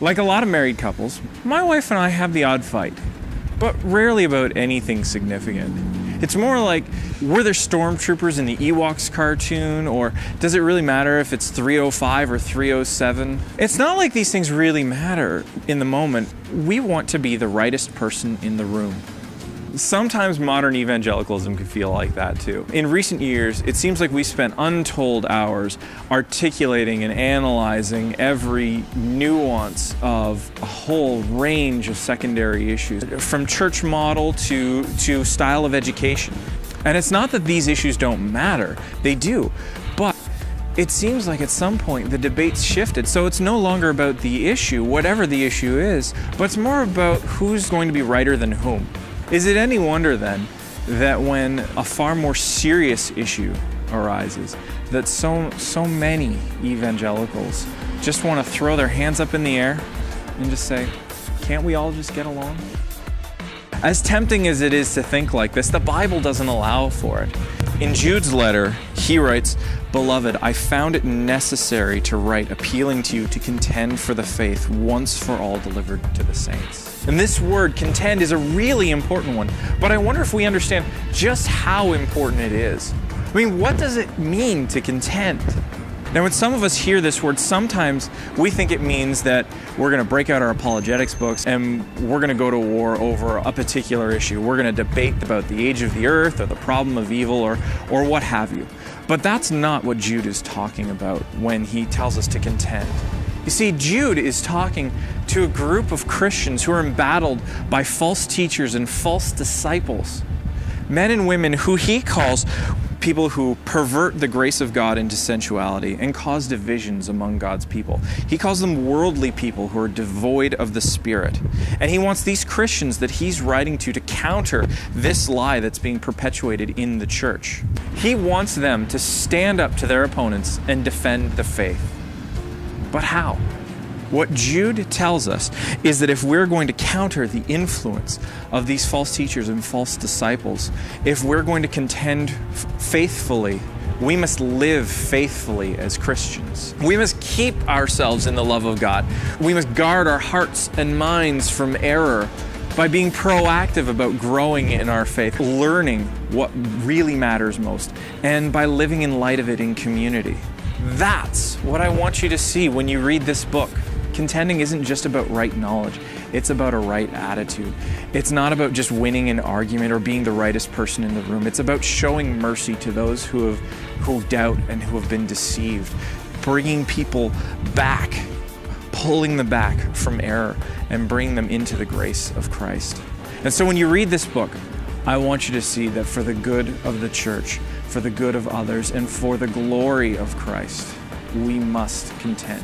Like a lot of married couples, my wife and I have the odd fight, but rarely about anything significant. It's more like, were there stormtroopers in the Ewoks cartoon, or does it really matter if it's 305 or 307? It's not like these things really matter in the moment. We want to be the rightest person in the room. Sometimes modern evangelicalism can feel like that too. In recent years, it seems like we spent untold hours articulating and analyzing every nuance of a whole range of secondary issues, from church model to style of education. And it's not that these issues don't matter, they do, but it seems like at some point the debate's shifted, so it's no longer about the issue, whatever the issue is, but it's more about who's going to be righter than whom. Is it any wonder then that when a far more serious issue arises, that so many evangelicals just want to throw their hands up in the air and just say, can't we all just get along? As tempting as it is to think like this, the Bible doesn't allow for it. In Jude's letter, he writes, "Beloved, I found it necessary to write appealing to you to contend for the faith once for all delivered to the saints." And this word, contend, is a really important one, but I wonder if we understand just how important it is. I mean, what does it mean to contend? Now, when some of us hear this word, sometimes we think it means that we're going to break out our apologetics books and we're going to go to war over a particular issue. We're going to debate about the age of the earth or the problem of evil or what have you. But that's not what Jude is talking about when he tells us to contend. You see, Jude is talking to a group of Christians who are embattled by false teachers and false disciples. Men and women who he calls people who pervert the grace of God into sensuality and cause divisions among God's people. He calls them worldly people who are devoid of the Spirit. And he wants these Christians that he's writing to counter this lie that's being perpetuated in the church. He wants them to stand up to their opponents and defend the faith. But how? What Jude tells us is that if we're going to counter the influence of these false teachers and false disciples, if we're going to contend faithfully, we must live faithfully as Christians. We must keep ourselves in the love of God. We must guard our hearts and minds from error by being proactive about growing in our faith, learning what really matters most, and by living in light of it in community. That's what I want you to see when you read this book. Contending isn't just about right knowledge, it's about a right attitude. It's not about just winning an argument or being the rightest person in the room. It's about showing mercy to those who doubt and who have been deceived, bringing people back, pulling them back from error and bringing them into the grace of Christ. And so when you read this book, I want you to see that for the good of the church, for the good of others, and for the glory of Christ, we must contend.